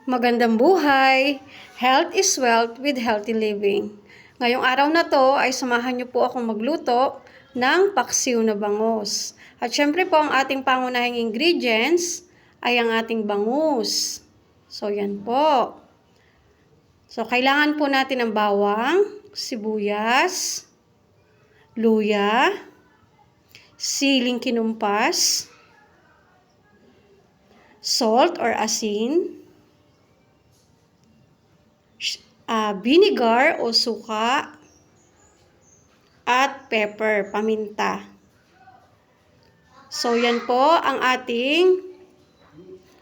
Magandang buhay! Health is wealth with healthy living. Ngayong araw na to ay samahan niyo po akong magluto ng paksiw na bangus. At syempre po ang ating pangunahing ingredients ay ang ating bangus. So yan po. So kailangan po natin ng bawang, sibuyas, luya, siling kinumpas, salt or asin, vinegar o suka, at pepper, paminta. So, yan po ang ating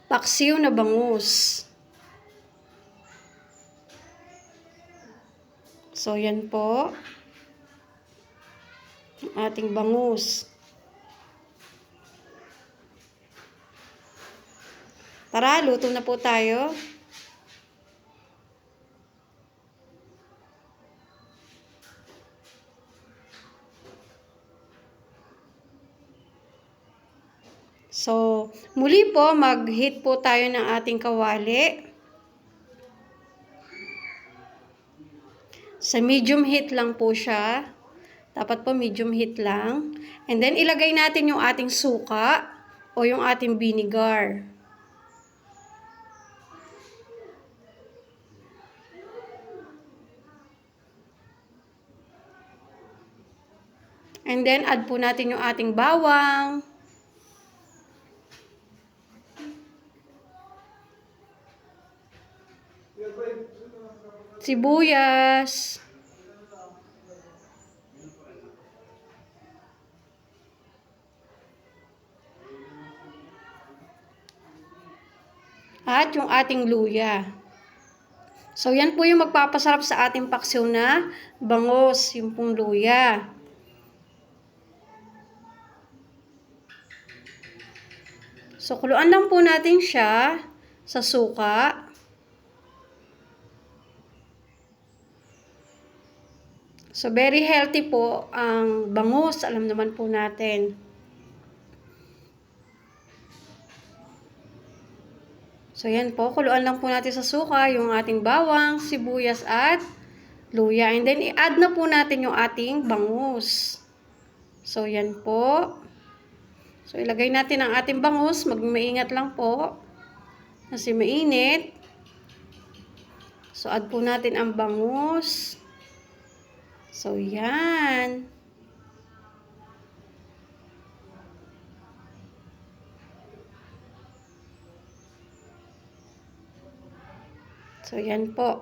paksiw na bangus. So, yan po ang ating bangus. Tara, luto na po tayo. So, muli po, mag-heat po tayo ng ating kawali. Sa medium heat lang po siya. Dapat po medium heat lang. And then, ilagay natin yung ating suka o yung ating vinegar. And then, add po natin yung ating bawang. Sibuyas. At yung ating luya. So, yan po yung magpapasarap sa ating paksiw na bangus, yung pong luya. So, kuluan lang po natin siya sa suka. So, very healthy po ang bangus. Alam naman po natin. So, yan po. Kuluan lang po natin sa suka yung ating bawang, sibuyas at luya. And then, i-add na po natin yung ating bangus. So, yan po. So, ilagay natin ang ating bangus. Maingat lang po. Kasi mainit. So, add po natin ang bangus. So, yan. So, yan po.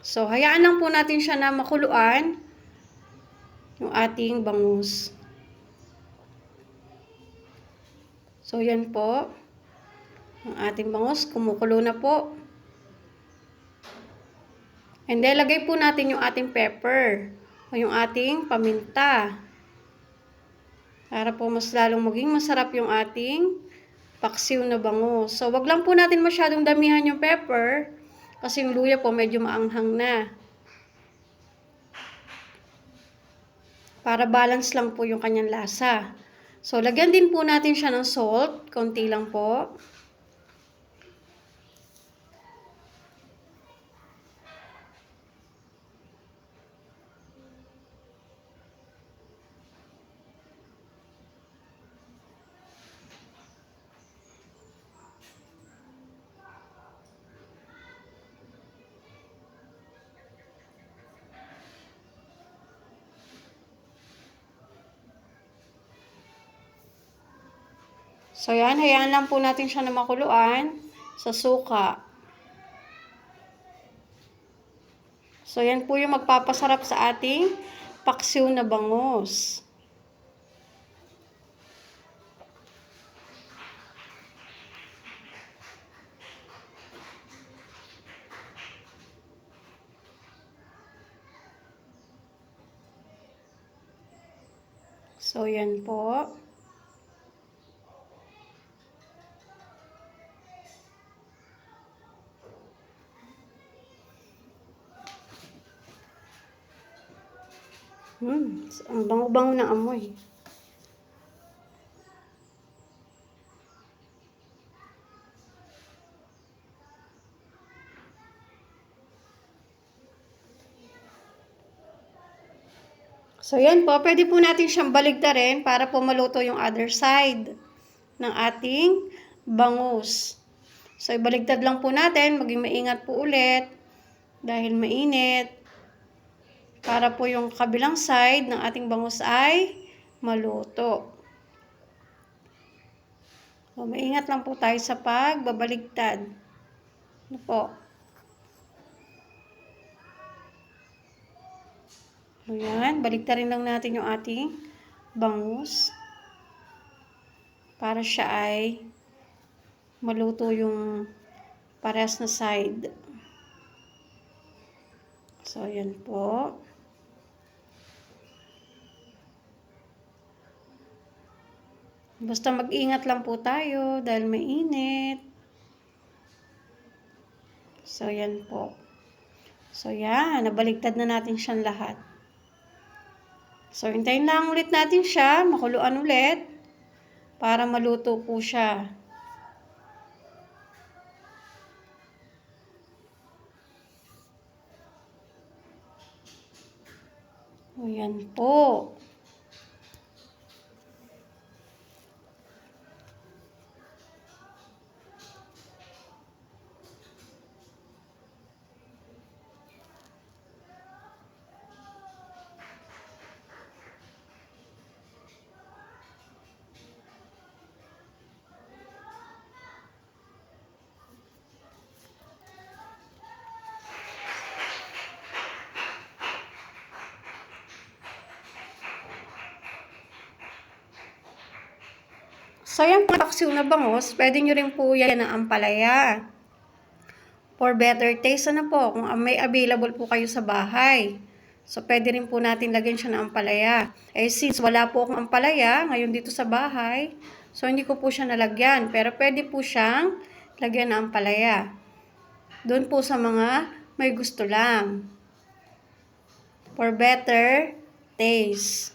So, hayaan lang po natin siya na makuluan yung ating bangus. So, yan po. Ang ating bangus, kumukulo na po. And then, lagay po natin yung ating pepper o yung ating paminta. Para po mas lalong maging masarap yung ating paksiw na bangus. So, wag lang po natin masyadong damihan yung pepper kasi yung luya po medyo maanghang na. Para balance lang po yung kanyang lasa. So, lagyan din po natin siya ng salt. Konti lang po. So, yan. Hayaan lang po natin siya na makuluan sa suka. So, yan po yung magpapasarap sa ating paksiw na bangus. So, yan po. Ang bango-bango ng amoy. So, yan po. Pwede po natin siyang baligtarin para po maluto yung other side ng ating bangus. So, ibaligtad lang po natin. Maging maingat po ulit dahil mainit. Para po yung kabilang side ng ating bangus ay maluto. So, maingat lang po tayo sa pagbabaligtad. Ano po? Ayan, baligtarin lang natin yung ating bangus para siya ay maluto yung parehas na side. So, ayan po. Basta mag-ingat lang po tayo dahil mainit. So, ayan po. So, yan. Nabaligtad na natin siyang lahat. So, hintayin lang ulit natin siya, makuluan ulit, para maluto po siya. Ayan po. So, yung paksiw na bangus, pwede nyo rin po yan ng ampalaya. For better taste, ano po, kung may available po kayo sa bahay. So, pwede rin po natin lagyan siya ng ampalaya. Eh, since wala po akong ampalaya ngayon dito sa bahay, so hindi ko po siya nalagyan. Pero pwede po siyang lagyan ng ampalaya. Doon po sa mga may gusto lang. For better taste.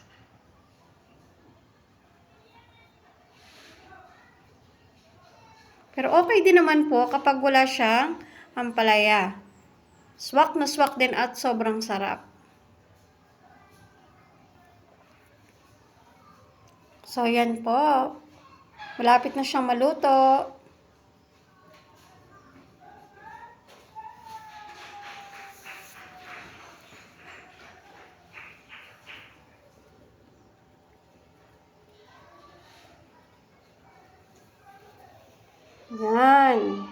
Pero okay din naman po kapag wala siyang ampalaya. Swak na swak din at sobrang sarap. So, yan po. Malapit na siyang maluto. Yan.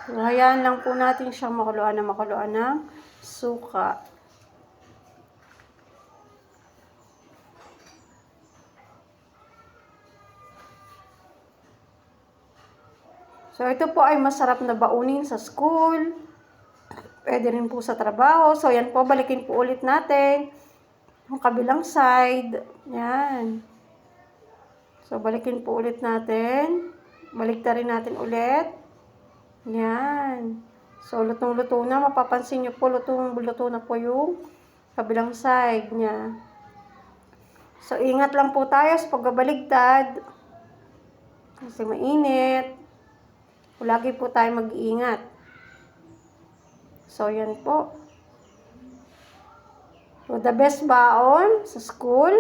So, hayaan lang po natin siyang makuluan ng suka. So, ito po ay masarap na baunin sa school. Pwede rin po sa trabaho. So, yan po, balikin po ulit natin yung kabilang side. Yan. So, balikin po ulit natin. Baliktarin natin ulit. Yan. So, lutong-luto na. Mapapansin nyo po, lutong-luto na po yung kabilang side niya. So, ingat lang po tayo sa pagbabaligtad. Kasi mainit. Lagi po tayo mag-iingat. So, yan po. So, the best baon sa school,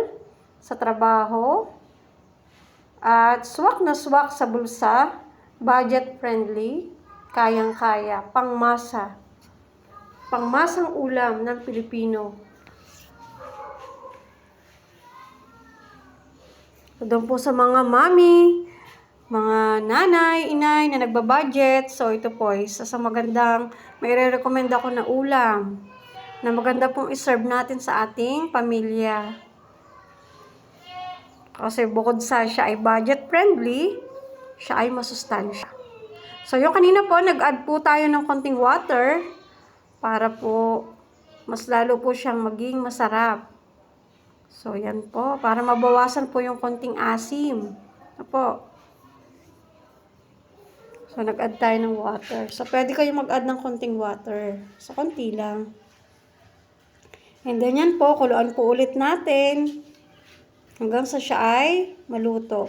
sa trabaho, at swak na swak sa bulsa, budget friendly, kayang-kaya, pangmasa. Pangmasang ulam ng Pilipino. So, doon po sa mga mami, mga nanay, inay na nagbabudget. So, ito po isa sa magandang, may re-recommend ako na ulam na maganda pong iserve natin sa ating pamilya. Kasi bukod sa siya ay budget friendly, siya ay masustansya. So, yung kanina po, nag-add po tayo ng konting water para po mas lalo po siyang maging masarap. So, yan po. Para mabawasan po yung konting asim. Ito po. So, nag-add tayo ng water. So, pwede kayo mag-add ng konting water. So, konti lang. And then, yan po. Kuluan po ulit natin. Hanggang sa siya ay maluto.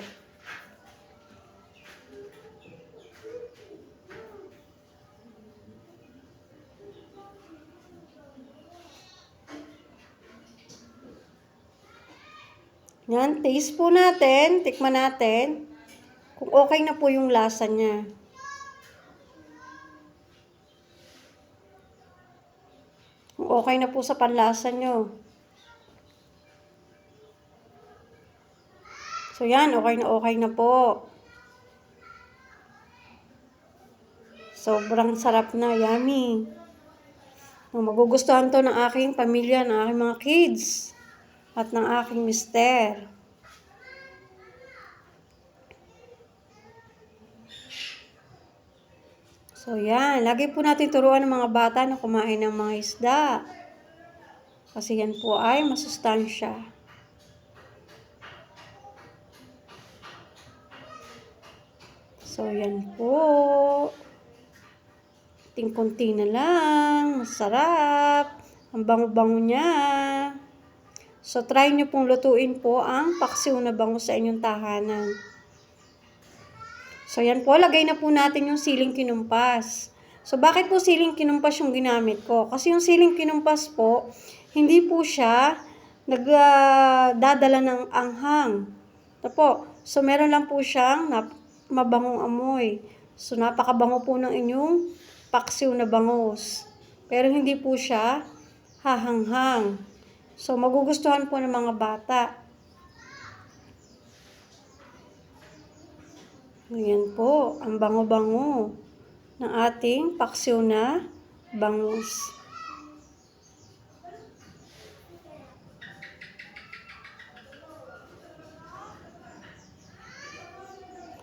Yan, taste po natin. Tikman natin kung okay na po yung lasa niya. Kung okay na po sa panlasa nyo. So yan, okay na po. Sobrang sarap na, yummy. Magugustuhan to ng aking pamilya, ng aking mga kids, at ng aking mister. So yan, lagi po natin turuan ng mga bata na kumain ng mga isda. Kasi yan po ay masustansya. So yan po. Kunti na lang. Masarap. Ang bango-bango niya. So try nyo pong lutuin po ang paksiw na bangus sa inyong tahanan. So yan po, lagay na po natin yung siling kinumpas. So bakit po siling kinumpas yung ginamit ko? Kasi yung siling kinumpas po, hindi po siya nagdadala ng anghang. Ito po. So meron lang po siyang mabangong amoy. So napakabango po ng inyong paksiw na bangus. Pero hindi po siya hahanghang. So magugustuhan po ng mga bata. Ayan po, ang bango-bango ng ating paksiw na bangus.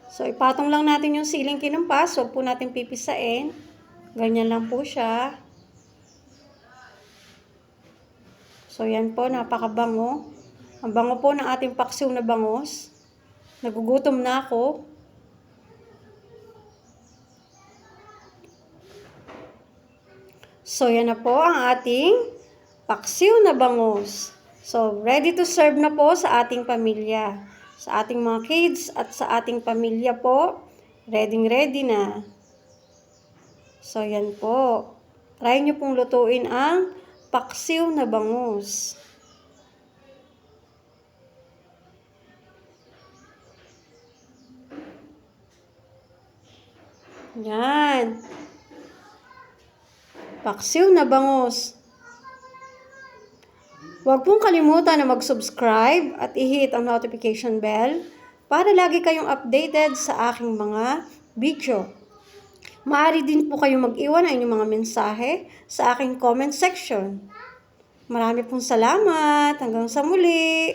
So ipatong lang natin yung siling kinumpas, huwag po natin pipisain. Ganyan lang po siya. So yan po, napakabango. Ang bango po ng ating paksiw na bangus. Nagugutom na ako. So yan na po ang ating paksiw na bangus. So ready to serve na po sa ating pamilya. Sa ating mga kids at sa ating pamilya po, ready na. So yan po. Try nyo pong lutuin ang paksiw na bangus. Yan. Paksiw na bangus. Huwag pong kalimutan na mag-subscribe at i-hit ang notification bell para lagi kayong updated sa aking mga video. Maaari din po kayong mag-iwan ng inyong mga mensahe sa aking comment section. Marami pong salamat. Hanggang sa muli.